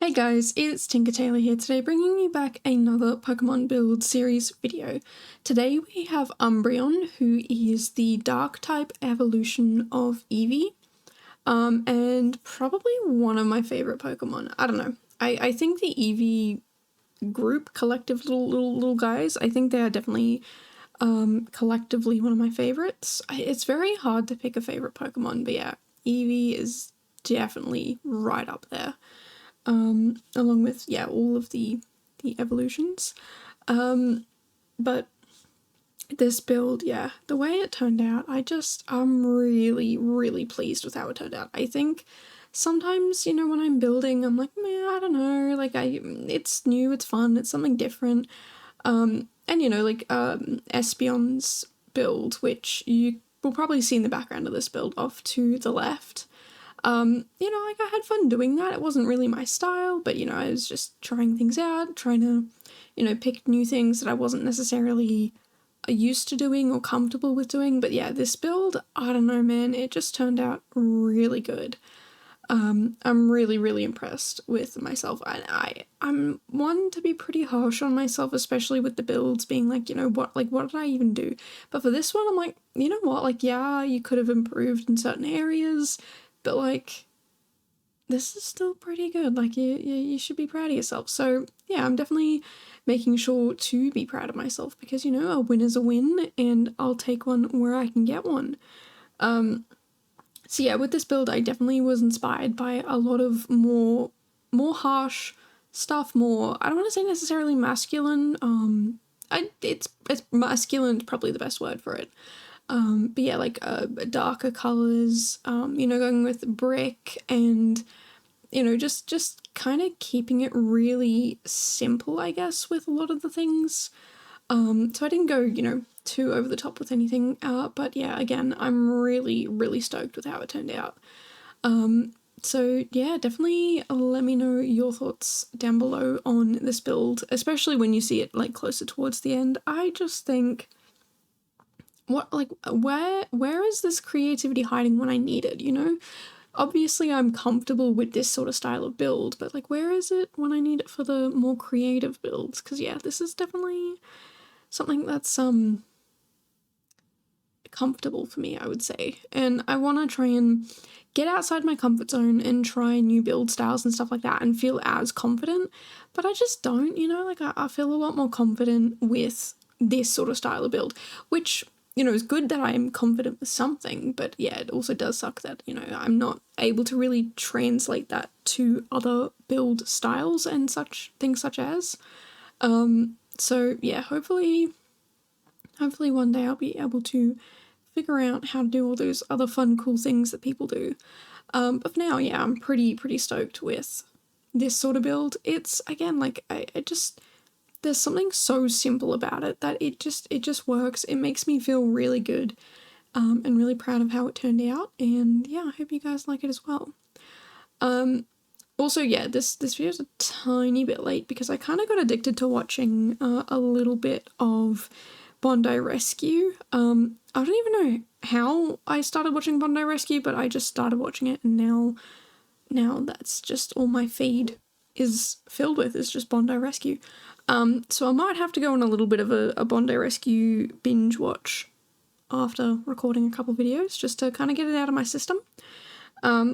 Hey guys, it's Tinker Tailor here today, bringing you back another Pokemon build series video. Today we have Umbreon, who is the dark type evolution of Eevee, and probably one of my favorite Pokemon. I don't know. I think the Eevee group, collective little guys, I think they are definitely collectively one of my favorites. It's very hard to pick a favorite Pokemon, but yeah, Eevee is definitely right up there. Along with, yeah, all of the evolutions. But this build, yeah, the way it turned out, I'm really pleased with how it turned out. I think sometimes, when I'm building, I'm like, man, I don't know, like, it's new, it's fun, it's something different. And, Espion's build, which you will probably see in the background of this build off to the left. I had fun doing that. It wasn't really my style, but, I was just trying things out, trying to, pick new things that I wasn't necessarily used to doing or comfortable with doing. But yeah, this build, I don't know, man, it just turned out really good. I'm really impressed with myself. I'm one to be pretty harsh on myself, especially with the builds being like, what did I even do? But for this one, I'm like, you know what, like, yeah, you could have improved in certain areas, but like, this is still pretty good. Like, you should be proud of yourself. So yeah, I'm definitely making sure to be proud of myself because, a win is a win and I'll take one where I can get one. So yeah, with this build, I definitely was inspired by a lot of more harsh stuff, more, I don't want to say necessarily masculine, it's masculine is probably the best word for it. But yeah, like darker colors, going with brick and, just kind of keeping it really simple, I guess, with a lot of the things. So I didn't go, too over the top with anything, but yeah, again, I'm really stoked with how it turned out. So yeah, definitely let me know your thoughts down below on this build, especially when you see it like closer towards the end. I just think, where is this creativity hiding when I need it, Obviously I'm comfortable with this sort of style of build, but like, where is it when I need it for the more creative builds? Because yeah, this is definitely something that's comfortable for me, I would say. And I want to try and get outside my comfort zone and try new build styles and stuff like that and feel as confident, but I just don't, like, I feel a lot more confident with this sort of style of build, which, is good that I'm confident with something, but yeah, it also does suck that, I'm not able to really translate that to other build styles and things such as. So yeah, hopefully one day I'll be able to figure out how to do all those other fun, cool things that people do. But for now, yeah, I'm pretty stoked with this sort of build. It's, again, like, I just, there's something so simple about it that it just works. It makes me feel really good, and really proud of how it turned out. And yeah, I hope you guys like it as well. Also, yeah, this video's a tiny bit late because I kind of got addicted to watching a little bit of Bondi Rescue. I don't even know how I started watching Bondi Rescue, but I just started watching it, and now that's just all my feed is filled with, is just Bondi Rescue. So I might have to go on a little bit of a Bondi Rescue binge watch after recording a couple videos just to kind of get it out of my system.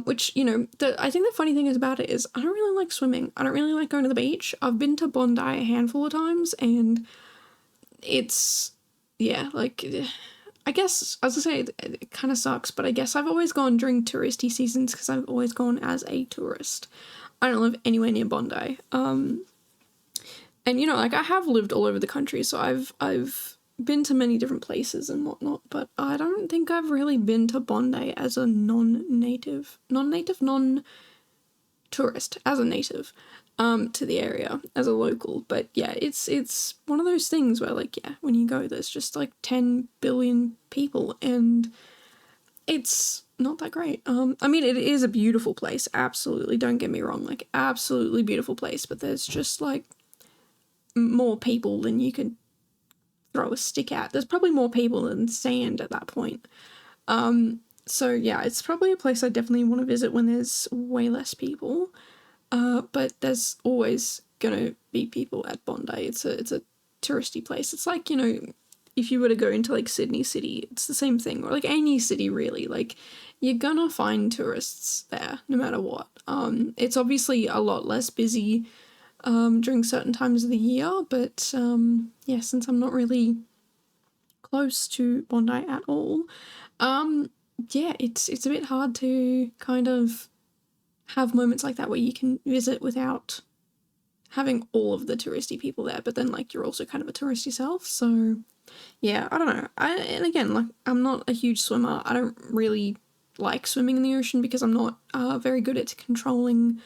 Which, I think the funny thing is about it is I don't really like swimming. I don't really like going to the beach. I've been to Bondi a handful of times, and it's, yeah, like, I guess, as I say, it kind of sucks, but I guess I've always gone during touristy seasons because I've always gone as a tourist. I don't live anywhere near Bondi. And, like, I have lived all over the country, so I've been to many different places and whatnot, but I don't think I've really been to Bondi as a non-tourist, as a native, to the area, as a local. But yeah, it's one of those things where, like, yeah, when you go, there's just like 10 billion people, and it's not that great. I mean, it is a beautiful place, absolutely, don't get me wrong, like, absolutely beautiful place, but there's just, like, more people than you could throw a stick at. There's probably more people than sand at that point. So yeah, it's probably a place I definitely want to visit when there's way less people. but there's always gonna be people at Bondi. It's a touristy place. It's like, you know, if you were to go into like Sydney City, it's the same thing, or like any city really. Like, you're gonna find tourists there no matter what. It's obviously a lot less busy during certain times of the year, but yeah, since I'm not really close to Bondi at all, yeah, it's a bit hard to kind of have moments like that where you can visit without having all of the touristy people there, but then like you're also kind of a tourist yourself. So yeah, I don't know. And again, like, I'm not a huge swimmer. I don't really like swimming in the ocean because I'm not very good at controlling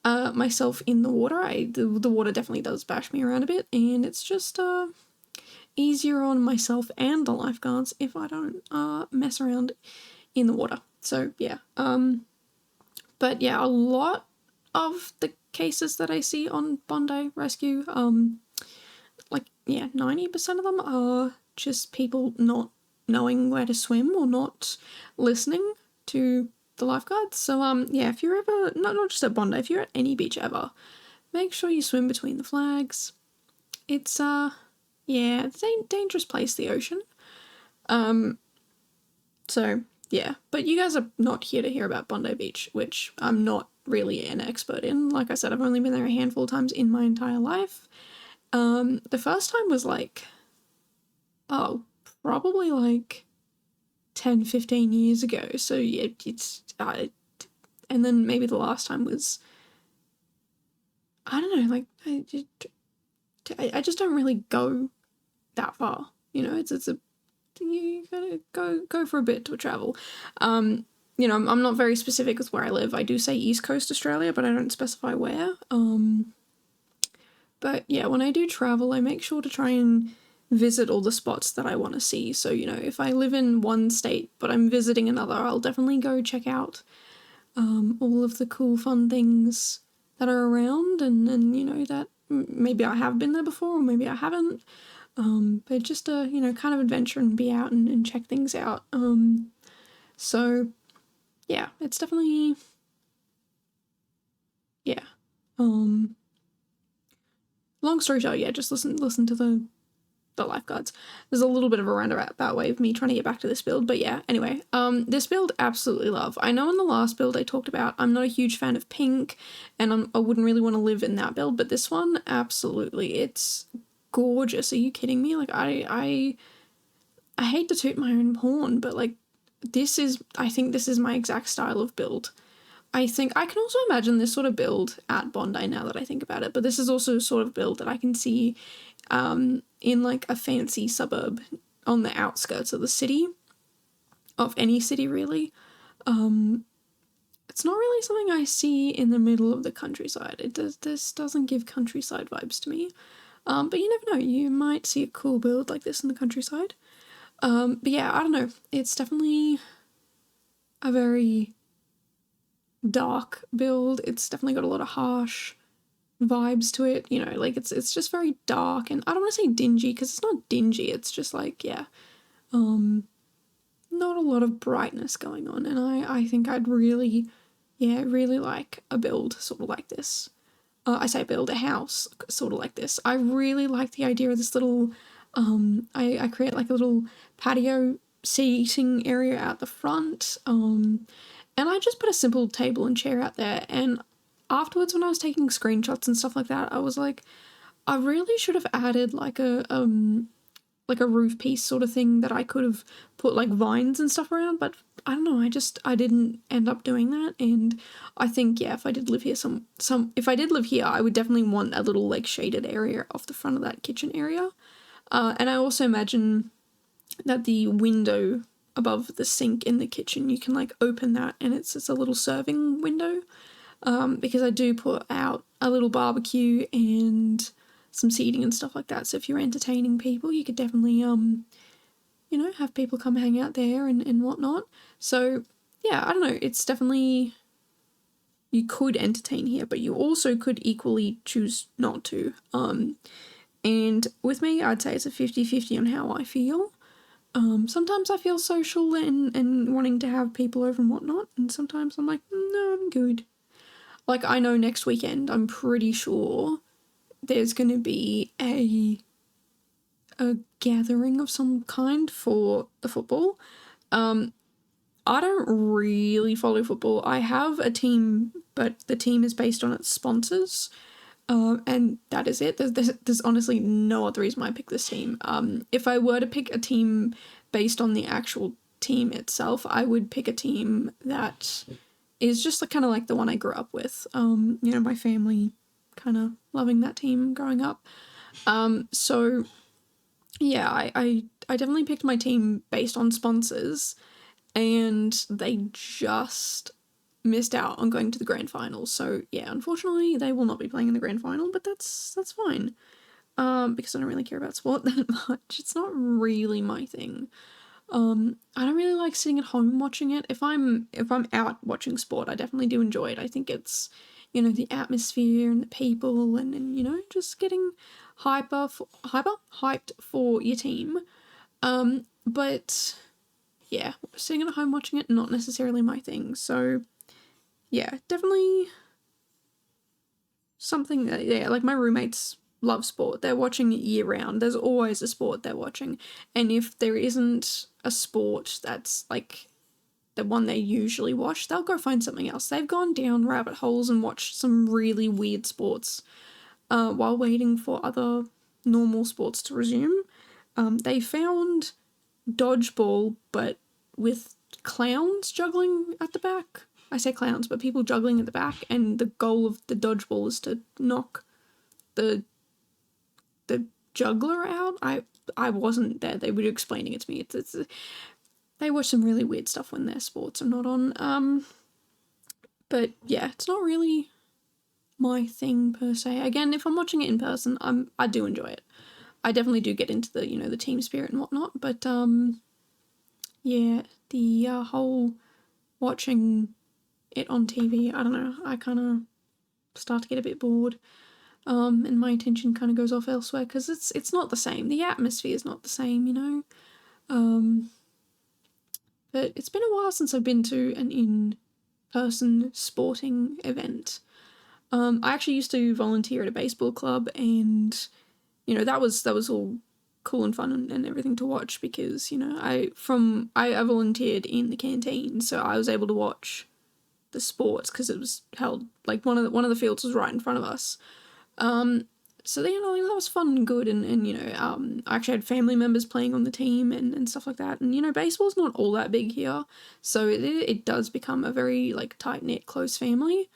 myself in the water. The water definitely does bash me around a bit, and it's just easier on myself and the lifeguards if I don't mess around in the water. So yeah, but yeah, a lot of the cases that I see on Bondi Rescue, like, yeah, 90% of them are just people not knowing where to swim or not listening to the lifeguards. So yeah, if you're ever, not just at Bondi, if you're at any beach ever, make sure you swim between the flags. It's yeah, it's a dangerous place, the ocean. So yeah, but you guys are not here to hear about Bondi Beach, which I'm not really an expert in. Like I said, I've only been there a handful of times in my entire life. The first time was like, oh, probably like 10, 15 years ago. So yeah, it's, and then maybe the last time was, I don't know, like, I just don't really go that far. You know, it's a, you gotta go for a bit to travel. You know, I'm not very specific with where I live. I do say East Coast Australia, but I don't specify where. But yeah, when I do travel, I make sure to try and visit all the spots that I want to see. So, you know, if I live in one state but I'm visiting another, I'll definitely go check out all of the cool, fun things that are around, and you know, that maybe I have been there before or maybe I haven't. But just to, you know, kind of adventure and be out and check things out. So yeah, it's definitely, yeah. Long story short, yeah, just listen to the lifeguards. There's a little bit of a roundabout way of me trying to get back to this build, but yeah, anyway, this build, absolutely love. I know in the last build I talked about I'm not a huge fan of pink, and I wouldn't really want to live in that build, but this one, absolutely, it's gorgeous. Are you kidding me? Like, I hate to toot my own horn, but like, I think this is my exact style of build. I think I can also imagine this sort of build at Bondi now that I think about it, but this is also a sort of build that I can see in like a fancy suburb on the outskirts of the city, of any city really. It's not really something I see in the middle of the countryside. This doesn't give countryside vibes to me. But you never know, you might see a cool build like this in the countryside. But yeah, I don't know, it's definitely a very dark build. It's definitely got a lot of harsh vibes to it, you know, like it's just very dark, and I don't want to say dingy because it's not dingy, it's just like, yeah, not a lot of brightness going on, and I think I'd really, yeah, really like a build sort of like this. I say build a house sort of like this. I really like the idea of this little, I create like a little patio seating area out the front, and I just put a simple table and chair out there, and afterwards when I was taking screenshots and stuff like that, I was like, I really should have added like a roof piece sort of thing that I could have put like vines and stuff around, but I don't know, I didn't end up doing that. And I think, yeah, if I did live here if I did live here, I would definitely want a little like shaded area off the front of that kitchen area. And I also imagine that the window above the sink in the kitchen, you can like open that and it's a little serving window, because I do put out a little barbecue and some seating and stuff like that. So if you're entertaining people, you could definitely, you know, have people come hang out there and whatnot. So yeah, I don't know, it's definitely, you could entertain here, but you also could equally choose not to. And with me, I'd say it's a 50-50 on how I feel. Sometimes I feel social and wanting to have people over and whatnot, and sometimes I'm like, no, I'm good. like, I know next weekend, I'm pretty sure there's going to be a gathering of some kind for the football. I don't really follow football. I have a team, but the team is based on its sponsors. And that is it. There's honestly no other reason why I picked this team. If I were to pick a team based on the actual team itself, I would pick a team that is just kind of like the one I grew up with. My family kind of loving that team growing up. So yeah, I definitely picked my team based on sponsors, and they just missed out on going to the grand final. So yeah, unfortunately they will not be playing in the grand final, but that's fine. Because I don't really care about sport that much. It's not really my thing. I don't really like sitting at home watching it. If I'm out watching sport, I definitely do enjoy it. I think it's, the atmosphere and the people and just getting hyped for your team. But yeah, sitting at home watching it, not necessarily my thing. So yeah, definitely something that, yeah, like my roommates love sport. They're watching it year round. There's always a sport they're watching. And if there isn't a sport that's like the one they usually watch, they'll go find something else. They've gone down rabbit holes and watched some really weird sports while waiting for other normal sports to resume. They found dodgeball, but with clowns juggling at the back. I say clowns, but people juggling at the back, and the goal of the dodgeball is to knock the juggler out. I wasn't there. They were explaining it to me. It's they watch some really weird stuff when their sports are not on. But yeah, it's not really my thing per se. Again, if I'm watching it in person, I do enjoy it. I definitely do get into the the team spirit and whatnot. But yeah, the whole watching it on TV, I don't know. I kind of start to get a bit bored. And my attention kind of goes off elsewhere because it's not the same. The atmosphere is not the same, But it's been a while since I've been to an in-person sporting event. I actually used to volunteer at a baseball club, and that was all cool and fun and everything to watch because I volunteered in the canteen, so I was able to watch the sports because it was held like one of the fields was right in front of us. So that was fun and good, and I actually had family members playing on the team and stuff like that. And baseball's not all that big here, so it does become a very like tight knit, close family.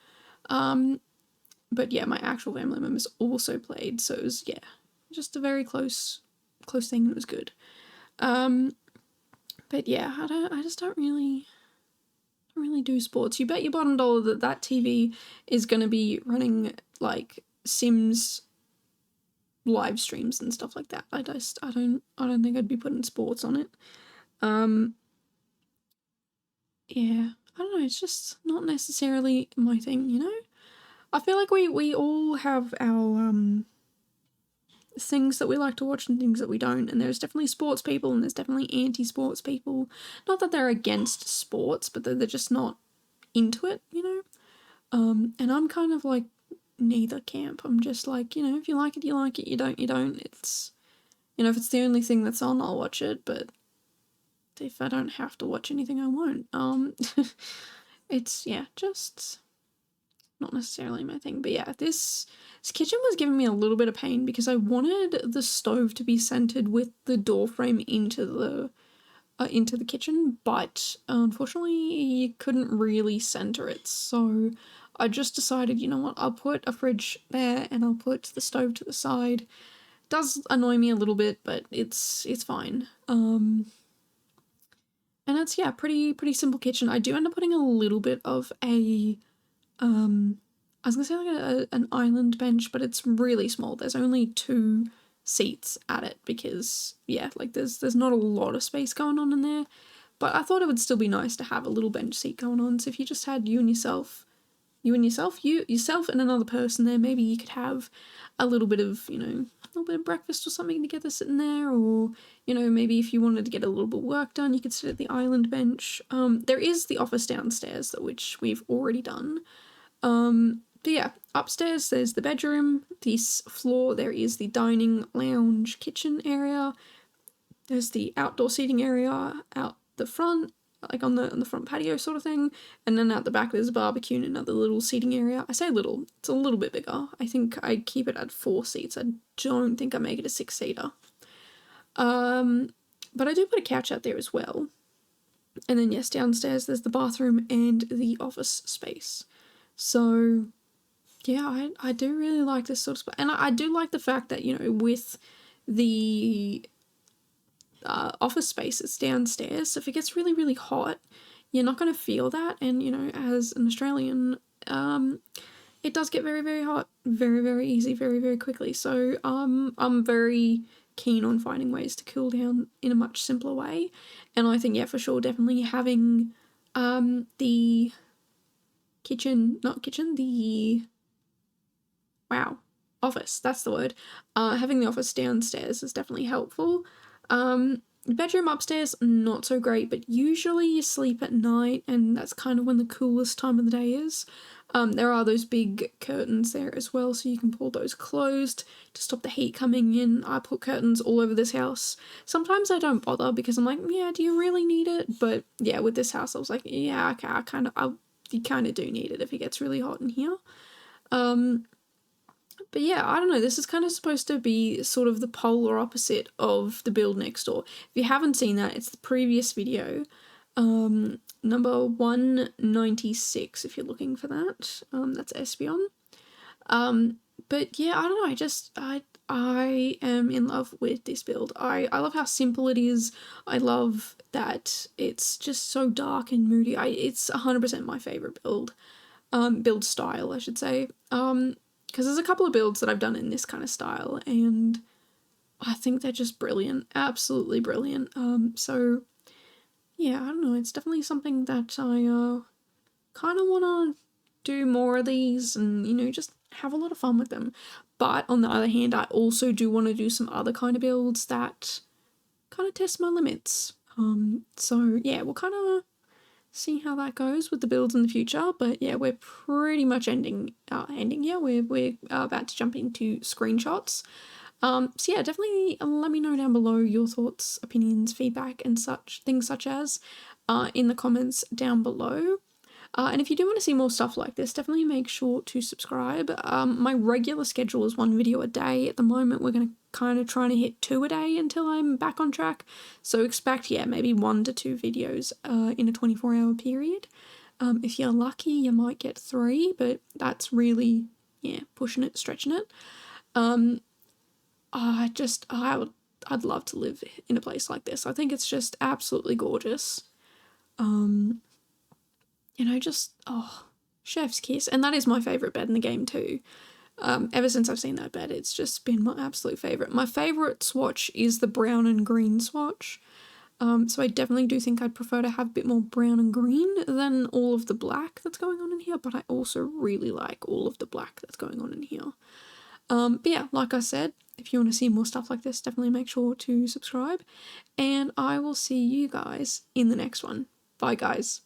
But yeah, my actual family members also played, so it was just a very close thing. It was good. But yeah, I just don't really do sports. You bet your bottom dollar that TV is going to be running like Sims live streams and stuff like that. I don't think I'd be putting sports on it. Yeah, I don't know, it's just not necessarily my thing, I feel like we all have our things that we like to watch and things that we don't, and there's definitely sports people and there's definitely anti-sports people. Not that they're against sports, but they're just not into it, and I'm kind of like neither camp. I'm just like, if you like it, you like it. You don't. It's, if it's the only thing that's on, I'll watch it. But if I don't have to watch anything, I won't. It's just not necessarily my thing. But yeah, this kitchen was giving me a little bit of pain because I wanted the stove to be centered with the door frame into the kitchen, but unfortunately you couldn't really center it. So I just decided, you know what, I'll put a fridge there and I'll put the stove to the side. It does annoy me a little bit, but it's fine. And it's pretty simple kitchen. I do end up putting a little bit of a I was gonna say like an island bench, but it's really small. There's only 2 seats at it because there's not a lot of space going on in there. But I thought it would still be nice to have a little bench seat going on. So if you just had yourself and another person there, maybe you could have a little bit of, breakfast or something together sitting there, or, maybe if you wanted to get a little bit of work done, you could sit at the island bench. There is the office downstairs, which we've already done. But yeah, upstairs there's the bedroom. This floor there is the dining, lounge, kitchen area. There's the outdoor seating area out the front, like on the front patio sort of thing. And then out the back there's a barbecue and another little seating area. I say little, it's a little bit bigger. I think I keep it at 4 seats. I don't think I make it a 6-seater. But I do put a couch out there as well. And then yes, downstairs there's the bathroom and the office space. So yeah, I do really like this sort of spot. And I do like the fact that, you know, with the office space, it's downstairs. So if it gets really, really hot, you're not going to feel that. And, you know, as an Australian, it does get very, very hot very, very easy, very, very quickly. So I'm very keen on finding ways to cool down in a much simpler way. And I think, yeah, for sure, definitely having the office, that's the word. Having the office downstairs is definitely helpful. Bedroom upstairs, not so great, but usually you sleep at night, and that's kind of when the coolest time of the day is. There are those big curtains there as well, so you can pull those closed to stop the heat coming in. I put curtains all over this house. Sometimes I don't bother because I'm like, yeah, do you really need it? But yeah, with this house, I was like, yeah, okay, you kind of do need it if it gets really hot in here. But yeah, I don't know, this is kind of supposed to be sort of the polar opposite of the build next door. If you haven't seen that, it's the previous video, number 196 if you're looking for that. That's Espeon. But yeah, I don't know, I am in love with this build. I love how simple it is. I love that it's just so dark and moody. It's 100% my favorite build style, I should say. Because there's a couple of builds that I've done in this kind of style, and I think they're just brilliant, absolutely brilliant. So yeah, I don't know, it's definitely something that I kind of want to do more of these and, you know, just have a lot of fun with them. But on the other hand, I also do want to do some other kind of builds that kind of test my limits. So yeah, we'll kind of see how that goes with the builds in the future. But yeah, we're pretty much ending here. We're about to jump into screenshots. So yeah, definitely let me know down below your thoughts, opinions, feedback, and such things such as in the comments down below. And if you do want to see more stuff like this, definitely make sure to subscribe. My regular schedule is 1 video a day. At the moment, we're going to kind of trying to hit 2 a day until I'm back on track. So expect, yeah, maybe 1 to 2 videos in a 24-hour period. If you're lucky, you might get 3, but that's really, yeah, pushing it, stretching it. I'd love to live in a place like this. I think it's just absolutely gorgeous. You know, just, chef's kiss. And that is my favourite bed in the game too. Ever since I've seen that bed, it's just been my absolute favourite. My favourite swatch is the brown and green swatch. So I definitely do think I'd prefer to have a bit more brown and green than all of the black that's going on in here, but I also really like all of the black that's going on in here. But yeah, like I said, if you want to see more stuff like this, definitely make sure to subscribe, and I will see you guys in the next one. Bye, guys.